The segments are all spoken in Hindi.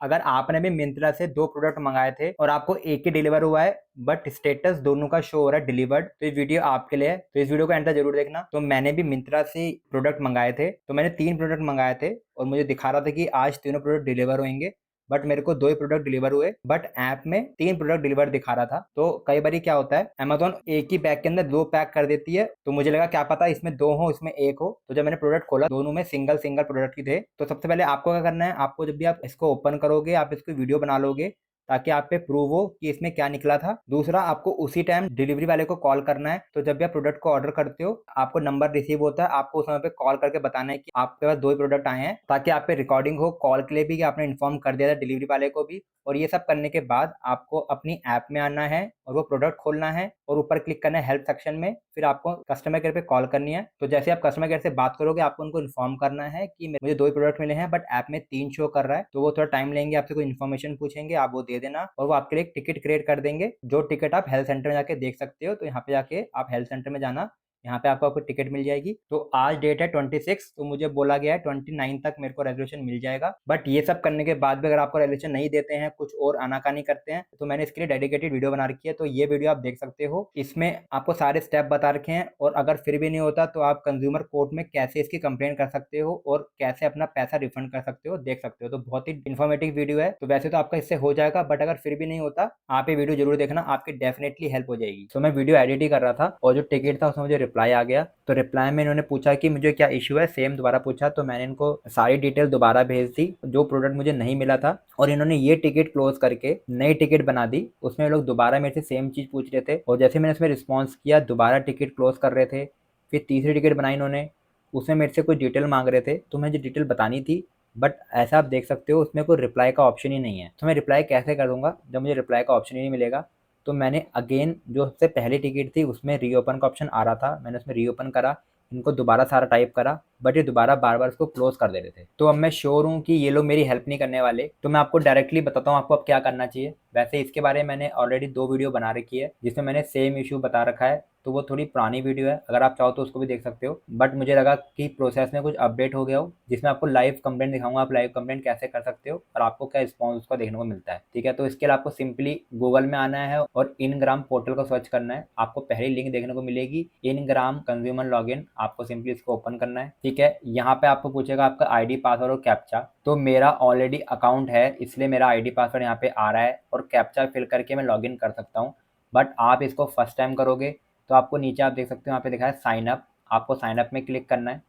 अगर आपने भी मिंत्रा से 2 प्रोडक्ट मंगाए थे और आपको एक ही डिलीवर हुआ है बट स्टेटस दोनों का शो हो रहा है डिलीवर्ड, तो ये वीडियो आपके लिए है, तो इस वीडियो को एंड तक जरूर देखना। तो मैंने भी मिंत्रा से प्रोडक्ट मंगाए थे, तो मैंने 3 प्रोडक्ट मंगाए थे और मुझे दिखा रहा था कि आज तीनों प्रोडक्ट डिलीवर होंगे, बट मेरे को 2 ही प्रोडक्ट डिलीवर हुए, बट ऐप में 3 प्रोडक्ट डिलीवर दिखा रहा था। तो कई बारी क्या होता है, अमेज़न एक ही बैग के अंदर 2 पैक कर देती है, तो मुझे लगा क्या पता इसमें 2 हो इसमें 1 हो। तो जब मैंने प्रोडक्ट खोला दोनों में सिंगल सिंगल प्रोडक्ट ही थे। तो सबसे पहले आपको क्या करना है, आपको जब भी आप इसको ओपन करोगे आप इसको वीडियो बना लोगे ताकि आप पे प्रूव हो कि इसमें क्या निकला था। दूसरा, आपको उसी टाइम डिलीवरी वाले को कॉल करना है। तो जब भी आप प्रोडक्ट को ऑर्डर करते हो आपको नंबर रिसीव होता है, आपको उस समय पे कॉल करके बताना है कि आपके पास 2 ही प्रोडक्ट आए हैं, ताकि आप पे रिकॉर्डिंग हो कॉल के लिए भी कि आपने इन्फॉर्म कर दिया था डिलीवरी वाले को भी। और ये सब करने के बाद आपको अपनी ऐप में आना है और वो प्रोडक्ट खोलना है और ऊपर क्लिक करना है हेल्प सेक्शन में, फिर आपको कस्टमर केयर पे कॉल करनी है। तो जैसे आप कस्टमर केयर से बात करोगे आपको उनको इन्फॉर्म करना है कि मुझे 2 ही प्रोडक्ट मिले हैं बट ऐप में 3 शो कर रहा है। तो वो थोड़ा टाइम लेंगे, आपसे कोई इन्फॉर्मेशन पूछेंगे, आप वो दे देना और वो आपके लिए एक टिकट क्रिएट कर देंगे, जो टिकट आप हेल्थ सेंटर में जाके देख सकते हो। तो यहाँ पे जाके आप हेल्थ सेंटर में जाना, यहाँ पे आपको टिकट मिल जाएगी। तो आज डेट है 26, तो मुझे बोला गया है 29 तक मेरे को रेजोल्यूशन मिल जाएगा। बट ये सब करने के बाद भी अगर आपको रेजोल्यूशन नहीं देते हैं, कुछ और आनाकानी करते हैं, तो मैंने इसके लिए डेडिकेटेड वीडियो बना रखी है, तो ये वीडियो आप देख सकते हो। इसमें आपको सारे स्टेप बता रखे हैं और अगर फिर भी नहीं होता तो आप कंज्यूमर कोर्ट में कैसे इसकी कंप्लेंट कर सकते हो और कैसे अपना पैसा रिफंड कर सकते हो, देख सकते हो। तो बहुत ही इन्फॉर्मेटिव वीडियो है। तो वैसे तो आपका इससे हो जाएगा, बट अगर फिर भी नहीं होता आप ये वीडियो जरूर देखना, आपकी डेफिनेटली हेल्प हो जाएगी। तो मैं वीडियो एडिट ही कर रहा था और जो टिकट था उसमें मुझे रिप्लाई आ गया। तो रिप्लाई में इन्होंने पूछा कि मुझे क्या इशू है, सेम दोबारा पूछा, तो मैंने इनको सारी डिटेल दोबारा भेज दी जो प्रोडक्ट मुझे नहीं मिला था। और इन्होंने ये टिकट क्लोज करके नई टिकट बना दी, उसमें लोग दोबारा मेरे से सेम चीज़ पूछ रहे थे और जैसे मैंने उसमें रिस्पॉन्स किया दोबारा टिकट क्लोज कर रहे थे। फिर तीसरी टिकट बनाई इन्होंने, उसमें मेरे से कुछ डिटेल मांग रहे थे, तो मुझे डिटेल बतानी थी, बट ऐसा आप देख सकते हो उसमें कोई रिप्लाई का ऑप्शन ही नहीं है। तो मैं रिप्लाई कैसे कर दूंगा जब मुझे रिप्लाई का ऑप्शन ही नहीं मिलेगा। तो मैंने अगेन जो सबसे पहली टिकट थी उसमें रीओपन का ऑप्शन आ रहा था, मैंने उसमें रीओपन करा, इनको दोबारा सारा टाइप करा, बट ये दोबारा बार बार उसको क्लोज कर दे रहे थे। तो अब मैं श्योर हूँ कि ये लोग मेरी हेल्प नहीं करने वाले, तो मैं आपको डायरेक्टली बताता हूँ आपको अब क्या करना चाहिए। वैसे इसके बारे में मैंने ऑलरेडी 2 वीडियो बना रखी है जिसमें मैंने सेम इशू बता रखा है, तो वो थोड़ी पुरानी वीडियो है, अगर आप चाहो तो उसको भी देख सकते हो। बट मुझे लगा कि प्रोसेस में कुछ अपडेट हो गया हो, जिसमें आपको लाइव कंप्लेंट दिखाऊंगा, आप लाइव कंप्लेंट कैसे कर सकते हो और आपको क्या रिस्पॉन्स उसका देखने को मिलता है। ठीक है, तो इसके लिए आपको सिंपली गूगल में आना है और इनग्राम पोर्टल को सर्च करना है, आपको पहली लिंक देखने को मिलेगी इनग्राम कंज्यूमर लॉगिन, आपको सिंपली इसको ओपन करना है। ठीक है, यहाँ पे आपको पूछेगा आपका आईडी पासवर्ड और कैप्चा, तो मेरा ऑलरेडी अकाउंट है इसलिए मेरा आईडी पासवर्ड यहाँ पे आ रहा है और कैप्चा फिल करके मैं लॉगिन कर सकता हूँ। बट आप इसको फर्स्ट टाइम करोगे तो आपको नीचे आप देख सकते हो यहाँ पे लिखा है साइन अप, आपको साइन अप में क्लिक करना है।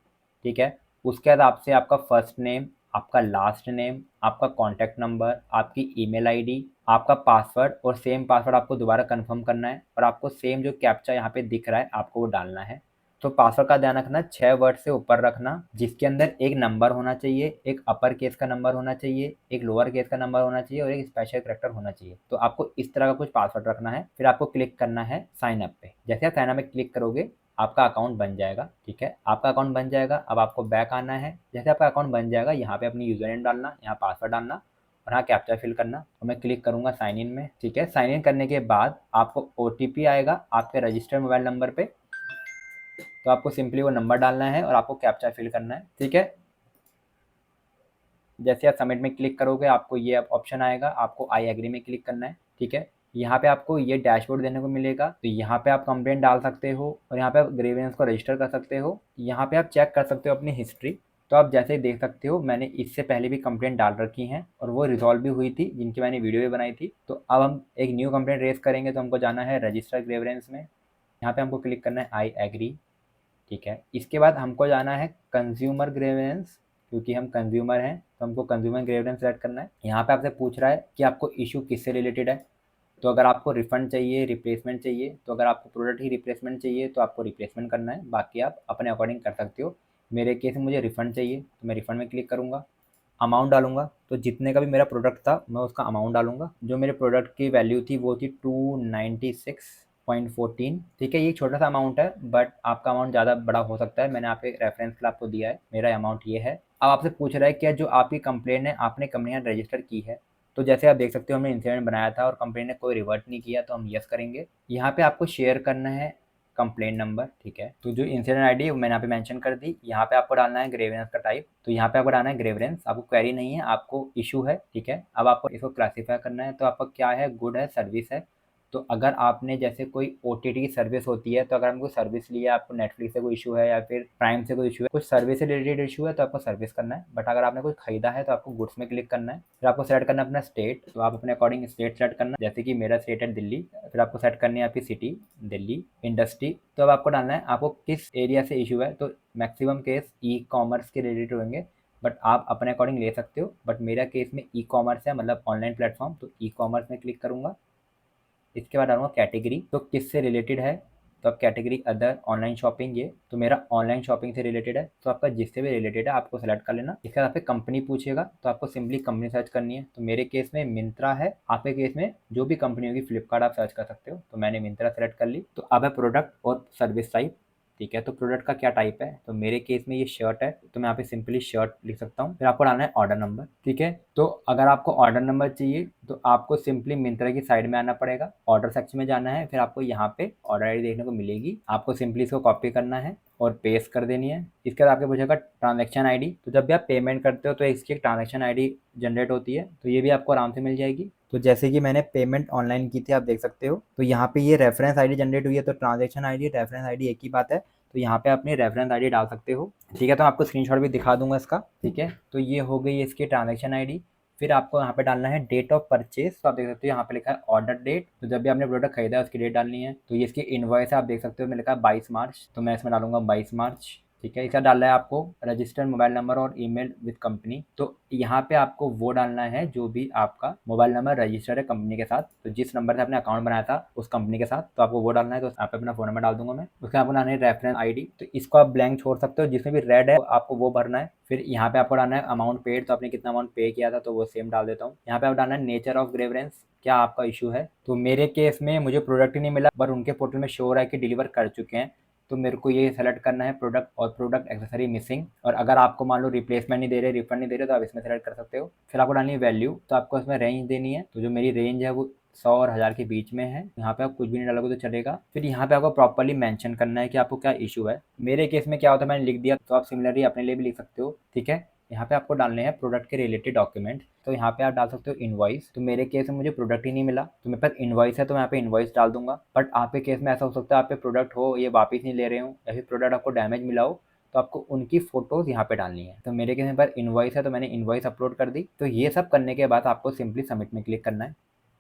ठीक है, उसके बाद आपसे आपका फर्स्ट नेम, आपका लास्ट नेम, आपका कॉन्टैक्ट नंबर, आपकी ईमेल आईडी, आपका पासवर्ड और सेम पासवर्ड आपको दोबारा कंफर्म करना है और आपको सेम जो कैप्चा यहाँ पे दिख रहा है आपको वो डालना है। तो पासवर्ड का ध्यान रखना 6 वर्ड से ऊपर रखना, जिसके अंदर एक नंबर होना चाहिए, एक अपर केस का नंबर होना चाहिए, एक लोअर केस का नंबर होना चाहिए और एक स्पेशल करैक्टर होना चाहिए। तो आपको इस तरह का कुछ पासवर्ड रखना है, फिर आपको क्लिक करना है साइन अप पे। जैसे आप साइन अप में क्लिक करोगे आपका अकाउंट बन जाएगा। ठीक है, आपका अकाउंट बन जाएगा। अब आपको बैक आना है, जैसे आपका अकाउंट बन जाएगा यहाँ पे अपनी यूजर नेम डालना, यहाँ पासवर्ड डालना और यहाँ कैप्चा फिल करना। तो मैं क्लिक करूँगा साइन इन में। ठीक है, साइन इन करने के बाद आपको OTP आएगा आपके रजिस्टर्ड मोबाइल नंबर पे, तो आपको सिंपली वो नंबर डालना है और आपको कैप्चा फिल करना है। ठीक है, जैसे आप सबमिट में क्लिक करोगे आपको ये ऑप्शन आएगा, आपको आई एग्री में क्लिक करना है। ठीक है, यहाँ पे आपको ये डैशबोर्ड देने को मिलेगा, तो यहाँ पे आप कंप्लेंट डाल सकते हो और यहाँ पे आप ग्रीवेंस को रजिस्टर कर सकते हो। यहाँ पे आप चेक कर सकते हो अपनी हिस्ट्री। तो आप जैसे ही देख सकते हो मैंने इससे पहले भी कंप्लेंट डाल रखी हैं और वो रिजॉल्व भी हुई थी, जिनकी मैंने वीडियो भी बनाई थी। तो अब हम एक न्यू कंप्लेंट रेज करेंगे, तो हमको जाना है रजिस्टर ग्रीवेंस में, यहाँ पे हमको क्लिक करना है आई एग्री। ठीक है, इसके बाद हमको जाना है कंज्यूमर ग्रीवेंस, क्योंकि हम कंज्यूमर हैं तो हमको कंज्यूमर ग्रीवेंस सेलेक्ट करना है। यहाँ पे आपसे पूछ रहा है कि आपको इशू किससे रिलेटेड है, तो अगर आपको रिफंड चाहिए, रिप्लेसमेंट चाहिए, तो अगर आपको प्रोडक्ट ही रिप्लेसमेंट चाहिए तो आपको रिप्लेसमेंट करना है, बाकी आप अपने अकॉर्डिंग कर सकते हो। मेरे केस में मुझे रिफंड चाहिए तो मैं रिफंड में क्लिक करूँगा, अमाउंट डालूंगा, तो जितने का भी मेरा प्रोडक्ट था मैं उसका अमाउंट डालूंगा। जो मेरे प्रोडक्ट की वैल्यू थी वो थी 296.14। ठीक है, ये छोटा सा अमाउंट है बट आपका अमाउंट ज़्यादा बड़ा हो सकता है, मैंने आप एक रेफरेंस के लिए आपको दिया है, मेरा अमाउंट ये है। अब आपसे पूछ रहा है क्या जो आपकी कंप्लेन है आपने कंपनी ने रजिस्टर की है, तो जैसे आप देख सकते हो हमने इंसिडेंट बनाया था और कंपनी ने कोई रिवर्ट नहीं किया, तो हम यस करेंगे। यहाँ पे आपको शेयर करना है कंप्लेंट नंबर, ठीक है। तो जो इंसिडेंट आईडी है वो मैंने यहाँ पे मेंशन कर दी। यहाँ पे आपको डालना है ग्रेवेंस का टाइप, तो यहाँ पे आपको डालना है ग्रेवेंस। आपको क्वेरी नहीं है, आपको इशू है, ठीक है। अब आपको इसको क्लासीफाई करना है, तो आपका क्या है, गुड है, सर्विस है। तो अगर आपने जैसे कोई ओटीटी की सर्विस होती है, तो अगर हमको सर्विस ली है, आपको नेटफ्लिक्स से कोई इशू है या फिर प्राइम से कोई इशू है, कुछ सर्विस से रिलेटेड इशू है, तो आपको सर्विस करना है। बट अगर आपने कुछ खरीदा है तो आपको गुड्स में क्लिक करना है। फिर आपको सेलेक्ट करना है अपना स्टेट, तो आप अपने अकॉर्डिंग स्टेट सेलेक्ट करना, जैसे कि मेरा स्टेट है दिल्ली। फिर आपको सेट करनी है आपकी सिटी दिल्ली। इंडस्ट्री, तो अब आपको डालना है आपको किस एरिया से इशू है। तो मैक्सिमम केस ई कॉमर्स के रिलेटेड होंगे, बट आप अपने अकॉर्डिंग ले सकते हो। बट मेरा केस में ई कॉमर्स है, मतलब ऑनलाइन प्लेटफॉर्म, तो ई कॉमर्स में क्लिक करूँगा। इसके बाद डालूंगा कैटेगरी, तो किससे रिलेटेड है, तो आप कैटेगरी अदर ऑनलाइन शॉपिंग, ये तो मेरा ऑनलाइन शॉपिंग से रिलेटेड है। तो आपका जिससे भी रिलेटेड है आपको सेलेक्ट कर लेना। इसके बाद आपसे कंपनी पूछेगा, तो आपको सिंपली कंपनी सर्च करनी है। तो मेरे केस में मिंत्रा है, आपके केस में जो भी कंपनी होगी, फ्लिपकार्ट आप सर्च कर सकते हो। तो मैंने मिंत्रा सेलेक्ट कर ली। तो अब है प्रोडक्ट और सर्विस टाइप, ठीक है। तो प्रोडक्ट का क्या टाइप है, तो मेरे केस में ये शर्ट है, तो मैं यहाँ पे सिंपली शर्ट लिख सकता हूँ। फिर आपको डालना है ऑर्डर नंबर, ठीक है। तो अगर आपको ऑर्डर नंबर चाहिए तो आपको सिंपली मिंत्रा की साइड में आना पड़ेगा, ऑर्डर सेक्शन में जाना है। फिर आपको यहाँ पे ऑर्डर आईडी देखने को मिलेगी, आपको सिंपली इसको कॉपी करना है और पेस्ट कर देनी है। इसके बाद आपके पूछेगा ट्रांजैक्शन आईडी, तो जब भी आप पेमेंट करते हो तो इसकी एक ट्रांजैक्शन आईडी जनरेट होती है, तो ये भी आपको आराम से मिल जाएगी। तो जैसे कि मैंने पेमेंट ऑनलाइन की थी, आप देख सकते हो। तो यहाँ पे ये रेफरेंस आईडी जनरेट हुई है, तो ट्रांजैक्शन आईडी रेफरेंस आईडी एक ही बात है। तो यहाँ पे अपनी रेफरेंस आईडी डाल सकते हो, ठीक है। तो आपको स्क्रीनशॉट भी दिखा दूंगा इसका, ठीक है। तो ये हो गई इसकी ट्रांजैक्शन आईडी। फिर आपको यहाँ पे डालना है डेट ऑफ परचेज, तो आप देख सकते हो यहाँ पे लिखा है ऑर्डर डेट, तो जब भी आपने प्रोडक्ट खरीदा है उसकी डेट डालनी है। तो ये इसकी इनवॉइस है, आप देख सकते हो, मैं लिखा है 22 मार्च, तो मैं इसमें डालूंगा 22 मार्च, ठीक है। इसका डालना है आपको रजिस्टर्ड मोबाइल नंबर और ईमेल विद कंपनी, तो यहाँ पे आपको वो डालना है जो भी आपका मोबाइल नंबर रजिस्टर्ड है कंपनी के साथ, तो जिस नंबर से आपने अकाउंट बनाया था उस कंपनी के साथ, तो आपको वो डालना है। तो यहाँ पे अपना फोन नंबर डाल दूंगा मैं। उसके आपको डालना है रेफरेंस आईडी, तो इसको आप ब्लैंक छोड़ सकते हो, जिसमें भी रेड है आपको वो भरना है। फिर यहाँ पे आपको डालना है अमाउंट पेड, तो आपने कितना अमाउंट पे किया था, तो वो सेम डाल देता हूँ। यहाँ पे आप डालना है नेचर ऑफ ग्रेवरेंस, क्या आपका इशू है। तो मेरे केस में मुझे प्रोडक्ट ही नहीं मिला, पर उनके पोर्टल में शो हो रहा है कि डिलीवर कर चुके हैं, तो मेरे को ये सेलेक्ट करना है प्रोडक्ट और प्रोडक्ट एक्सेसरी मिसिंग। और अगर आपको मान लो रिप्लेसमेंट नहीं दे रहे, रिफंड नहीं दे रहे, तो आप इसमें सेलेक्ट कर सकते हो। फिर आपको डालनी है वैल्यू, तो आपको इसमें रेंज देनी है, तो जो मेरी रेंज है वो 100 और 1000 के बीच में है। यहाँ पे आप कुछ भी नहीं डालोगे तो चलेगा। फिर यहाँ पे आपको प्रॉपर्ली मेंशन करना है कि आपको क्या इशू है। मेरे केस में क्या होता है, मैंने लिख दिया, तो आप सिमिलरली अपने लिए भी लिख सकते हो, ठीक है। यहाँ पे आपको डालने हैं प्रोडक्ट के रिलेटेड डॉक्यूमेंट, तो यहाँ पे आप डाल सकते हो इनवॉइस। तो मेरे केस में मुझे प्रोडक्ट ही नहीं मिला, तो मेरे पास इनवॉइस है, तो मैं यहाँ पे इनवॉइस डाल दूंगा। बट आपके केस में ऐसा हो सकता है आप पे प्रोडक्ट हो, ये वापस नहीं ले रहे हो, या फिर प्रोडक्ट आपको डैमेज मिला हो, तो आपको उनकी फोटोज यहाँ पे डालनी है। तो मेरे केस में पर इनवॉइस है, तो मैंने इनवॉइस अपलोड कर दी। तो ये सब करने के बाद आपको सिंपली सबमिट में क्लिक करना है।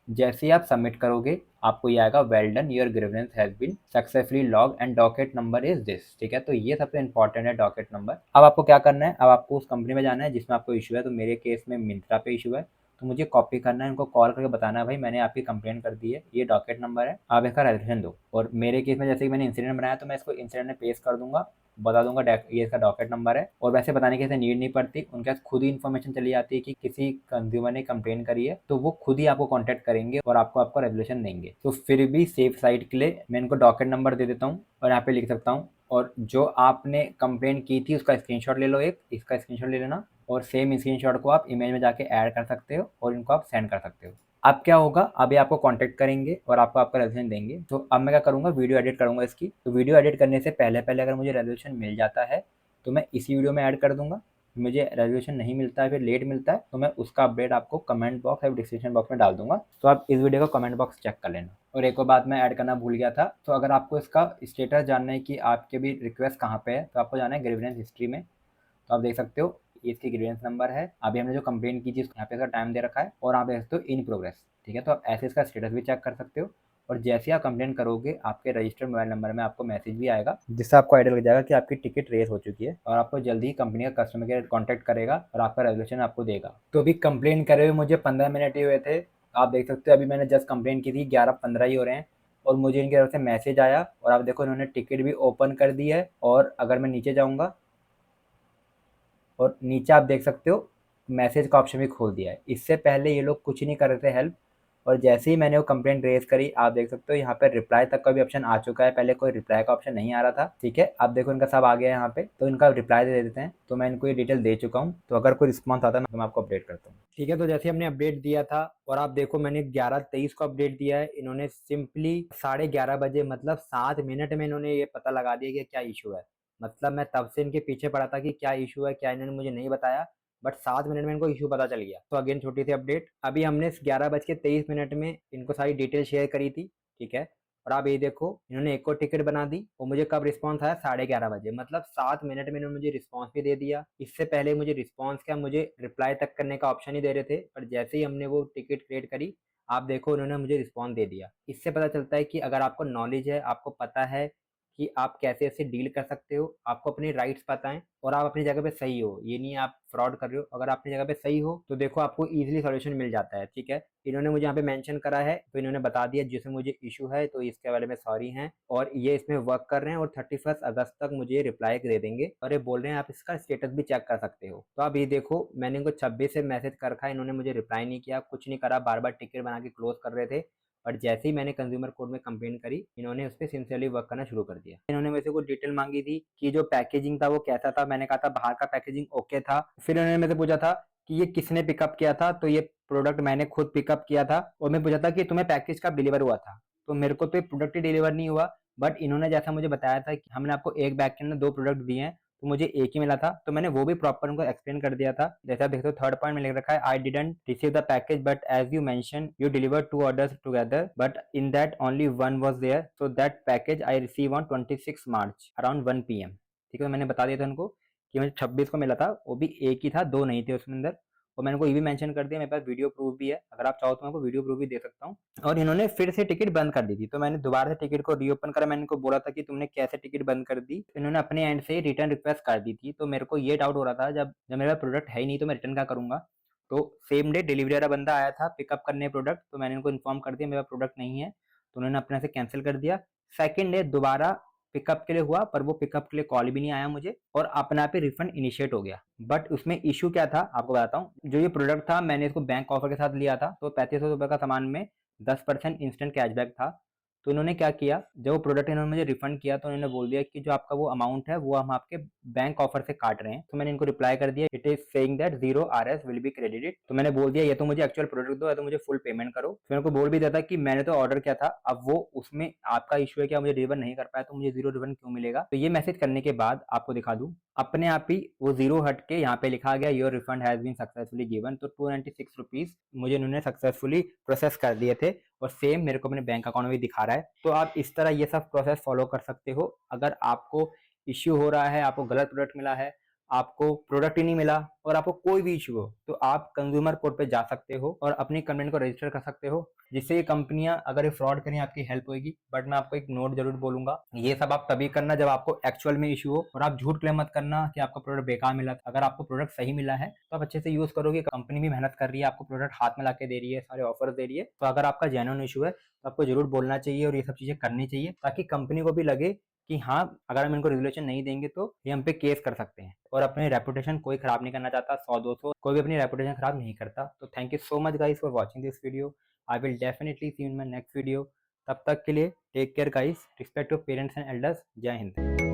जैसे ही आप सबमिट करोगे आपको ये आएगा, well done, your grievance has been successfully log and docket number is this, ठीक है। तो ये सबसे इंपॉर्टेंट है, डॉकेट नंबर। अब आपको क्या करना है, अब आपको उस कंपनी में जाना है जिसमें आपको इशू है। तो मेरे केस में मिंत्रा पे इशू है, तो मुझे कॉपी करना है, उनको कॉल करके बताना है, भाई मैंने आपकी कंप्लेंट कर दी है, ये डॉकेट नंबर है, आप इसका रेजोल्यूशन दो। और मेरे केस में जैसे कि मैंने इंसिडेंट बनाया, तो मैं इसको इंसिडेंट में पेश कर दूंगा, बता दूंगा ये इसका डॉकेट नंबर है। और वैसे बताने की नीड नहीं पड़ती, उनके पास खुद ही इन्फॉर्मेशन चली जाती है कि किसी कंज्यूमर ने कंप्लेन करी है, तो वो खुद ही आपको कांटेक्ट करेंगे और आपको आपका रेजोल्यूशन देंगे। तो फिर भी सेफ साइड के लिए मैं इनको डॉकेट नंबर दे देता हूँ और यहाँ पे लिख सकता हूँ, और जो आपने कंप्लेन की थी उसका स्क्रीनशॉट ले लो, एक इसका स्क्रीनशॉट ले लेना, और सेम स्क्रीनशॉट को आप इमेज में जाके ऐड कर सकते हो और इनको आप सेंड कर सकते हो। अब क्या होगा, अभी आपको कांटेक्ट करेंगे और आपको आपका रेजोल्यूशन देंगे। तो अब मैं क्या करूँगा, वीडियो एडिट करूँगा इसकी। तो वीडियो एडिट करने से पहले पहले अगर मुझे रेजोल्यूशन मिल जाता है तो मैं इसी वीडियो में ऐड कर दूंगा। मुझे रेजोल्यूशन नहीं मिलता है, फिर लेट मिलता है, तो मैं उसका अपडेट आपको कमेंट बॉक्स और डिस्क्रिप्शन बॉक्स में डाल दूंगा। तो आप इस वीडियो का कमेंट बॉक्स चेक कर लेना। और एक और बात मैं ऐड करना भूल गया था, तो अगर आपको इसका स्टेटस जानना है कि आपके भी रिक्वेस्ट कहाँ पे है, तो आपको जाना है ग्रीवेंस हिस्ट्री में। तो आप देख सकते हो ये इसकी ग्रीवेंस नंबर है, अभी हमने जो कंप्लेंट की थी यहाँ पे इसका टाइम दे रखा है, और आप देख सकते हो इन प्रोग्रेस, ठीक है। तो आप ऐसे इसका स्टेटस भी चेक कर सकते हो। और जैसे ही आप कंप्लेंट करोगे आपके रजिस्टर्ड मोबाइल नंबर में आपको मैसेज भी आएगा, जिससे आपको आइडिया लग जाएगा कि आपकी टिकट रेस हो चुकी है, और आपको जल्दी ही कंपनी का कस्टमर केयर कॉन्टैक्ट करेगा और आपका रेजोल्यूशन आपको देगा। तो अभी कंप्लेंट करे हुए मुझे 15 मिनट ही हुए थे, आप देख सकते हो अभी मैंने जस्ट कंप्लेंट की थी, 11:15 ही हो रहे हैं, और मुझे इनकी तरफ से मैसेज आया, और आप देखो इन्होंने टिकट भी ओपन कर दी है। और अगर मैं नीचे जाऊँगा और नीचे आप देख सकते हो मैसेज का ऑप्शन भी खोल दिया है। इससे पहले ये लोग कुछ नहीं कर रहे थे हेल्प, और जैसे ही मैंने वो कंप्लेंट रेज करी, आप देख सकते हो यहाँ पे रिप्लाई तक का भी ऑप्शन आ चुका है। पहले कोई रिप्लाई का ऑप्शन नहीं आ रहा था, ठीक है। आप देखो इनका सब आ गया है यहाँ पे, तो इनका रिप्लाई दे देते हैं। तो मैं इनको ये डिटेल दे चुका हूँ, तो अगर कोई रिस्पॉन्स आता है तो मैं आपको अपडेट करता हूँ, ठीक है। तो जैसे हमने अपडेट दिया था, और आप देखो मैंने 11:23 को अपडेट दिया है। इन्होंने सिंपली 11:30 बजे, मतलब 7 मिनट में इन्होंने ये पता लगा दिया कि क्या इशू है। मतलब मैं तब से इनके पीछे पड़ा था कि क्या इशू है, क्या इन्होंने मुझे नहीं बताया, बट 7 मिनट में इनको इशू पता चल गया। तो अगेन छोटी सी अपडेट, अभी हमने 11:23 में इनको सारी डिटेल शेयर करी थी, ठीक है। और आप ये देखो इन्होंने एक और टिकट बना दी, और मुझे कब रिस्पांस आया, 11:30 बजे, मतलब 7 मिनट में इन्होंने मुझे रिस्पांस भी दे दिया। इससे पहले मुझे रिस्पांस क्या, मुझे रिप्लाई तक करने का ऑप्शन ही दे रहे थे, पर जैसे ही हमने वो टिकट क्रिएट करी, आप देखो उन्होंने मुझे रिस्पॉन्स दे दिया। इससे पता चलता है कि अगर आपको नॉलेज है, आपको पता है कि आप कैसे ऐसे डील कर सकते हो, आपको अपने राइट्स पता है, और आप अपनी जगह पे सही हो, ये नहीं आप फ्रॉड कर रहे हो, अगर आप अपनी जगह पे सही हो तो देखो आपको इजीली सॉल्यूशन मिल जाता है, ठीक है। इन्होंने मुझे यहाँ पे मेंशन करा है, तो इन्होंने बता दिया जिसमें मुझे इशू है, तो इसके बारे में सॉरी हैं, और ये इसमें वर्क कर रहे हैं, और 31 अगस्त तक मुझे रिप्लाई दे देंगे, और ये बोल रहे हैं आप इसका स्टेटस भी चेक कर सकते हो। तो आप ये देखो मैंने इनको 26 से मैसेज कर रखा है, इन्होंने मुझे रिप्लाई नहीं किया, कुछ नहीं करा, बार बार टिकट बना के क्लोज कर रहे थे। बट जैसे ही मैंने कंज्यूमर कोर्ट में कंप्लेन करी, इन्होंने उस पर सिंसियरली वर्क करना शुरू कर दिया। इन्होंने मेरे से कुछ डिटेल मांगी थी कि जो पैकेजिंग था वो कैसा था, मैंने कहा था बाहर का पैकेजिंग ओके था। फिर इन्होंने मेरे से पूछा था कि ये किसने पिकअप किया था, तो ये प्रोडक्ट मैंने खुद पिकअप किया था। और मैं पूछा था कि तुम्हें पैकेज कब डिलीवर हुआ था, तो मेरे को तो ये प्रोडक्ट ही डिलीवर नहीं हुआ। बट इन्होंने जैसा मुझे बताया था कि हमने आपको एक बैग के अंदर 2 प्रोडक्ट दिए हैं, तो मुझे एक ही मिला था, तो मैंने वो भी प्रॉपर उनको एक्सप्लेन कर दिया था। जैसा आप देखते हो थर्ड पॉइंट में लिख रखा है, I didn't receive the package but as you mention you deliver 2 orders together but in that only one was there, so that package I receive on 26 March around 1 PM। ठीक है, तो मैंने बता दिया था उनको कि मुझे 26 को मिला था, वो भी एक ही था, 2 नहीं थे उसमें अंदर। और मैंने उनको ये भी मेंशन कर दिया, मेरे पास वीडियो प्रूफ भी है, अगर आप चाहो तो मैं आपको वीडियो प्रूफ भी दे सकता हूँ। और इन्होंने फिर से टिकट बंद कर दी थी, तो मैंने दोबारा से टिकट को रीओपन करा। मैंने इनको बोला था कि तुमने कैसे टिकट बंद कर दी, इन्होंने अपने एंड से रिटर्न रिक्वेस्ट कर दी थी। तो मेरे को ये डाउट हो रहा था, जब जब मेरे पास प्रोडक्ट है ही नहीं तो मैं रिटर्न क्या करूंगा। तो सेम डे डिलीवरी वाला बंदा आया था पिकअप करने प्रोडक्ट, तो मैंने इनको इन्फॉर्म कर दिया मेरा प्रोडक्ट नहीं है, तो उन्होंने अपने से कैंसिल कर दिया। सेकेंड डे दोबारा पिकअप के लिए हुआ, पर वो पिकअप के लिए कॉल भी नहीं आया मुझे, और अपने आप ही रिफंड इनिशिएट हो गया। बट उसमें इशू क्या था आपको बताता हूँ। जो ये प्रोडक्ट था मैंने इसको बैंक ऑफर के साथ लिया था, तो 3500 रुपये का सामान में 10% इंस्टेंट कैशबैक था। तो इन्होंने क्या किया, जब वो प्रोडक्ट इन्होंने मुझे रिफंड किया, तो इन्होंने बोल दिया कि जो आपका वो अमाउंट है वो हम आपके बैंक ऑफर से काट रहे हैं। तो मैंने इनको रिप्लाई कर दिया, it is saying that 0 RS will be credited. तो मैंने बोल दिया या तो मुझे एक्चुअल प्रोडक्ट दो या तो मुझे फुल पेमेंट करो। फिर उनको बोल भी दिया था कि मैंने तो ऑर्डर किया था, अब वो उसमें आपका इशू है कि आप मुझे डिलीवर नहीं कर पाया, तो मुझे 0 रिफंड क्यों मिलेगा। तो ये मैसेज करने के बाद आपको दिखा दूं, अपने आप ही वो 0 हट के यहाँ पे लिखा गया your refund has been successfully given. तो 296 रुपीज मुझे इन्होंने सक्सेसफुली प्रोसेस कर दिए थे, और सेम मेरे को अपने बैंक अकाउंट में भी दिखा रहा है। तो आप इस तरह ये सब प्रोसेस फॉलो कर सकते हो। अगर आपको इश्यू हो रहा है, आपको गलत प्रोडक्ट मिला है, आपको प्रोडक्ट ही नहीं मिला, और आपको कोई भी इशू हो, तो आप कंज्यूमर कोर्ट पे जा सकते हो और अपनी कंप्लेंट को रजिस्टर कर सकते हो, जिससे ये कंपनियां अगर ये फ्रॉड करें आपकी हेल्प होगी। बट मैं आपको एक नोट जरूर बोलूंगा, ये सब आप तभी करना जब आपको एक्चुअल में इशू हो, और आप झूठ क्लेम मत करना कि आपका प्रोडक्ट बेकार मिला। अगर आपको प्रोडक्ट सही मिला है तो आप अच्छे से यूज करोगे, कंपनी भी मेहनत कर रही है, आपको प्रोडक्ट हाथ में ला के दे रही है, सारे ऑफर दे रही है। तो अगर आपका जेन्युइन इशू है तो आपको जरूर बोलना चाहिए और ये सब चीजें करनी चाहिए, ताकि कंपनी को भी लगे कि हाँ, अगर हम इनको रेगुलेशन नहीं देंगे तो ये हम पे केस कर सकते हैं। और अपनी रेपुटेशन कोई खराब नहीं करना चाहता, 100-200 कोई भी अपनी रेपुटेशन खराब नहीं करता। तो thank you so much guys for watching this video. I will definitely see you in my next video. तब तक के लिए take care guys, respect your parents and elders. जय हिंद।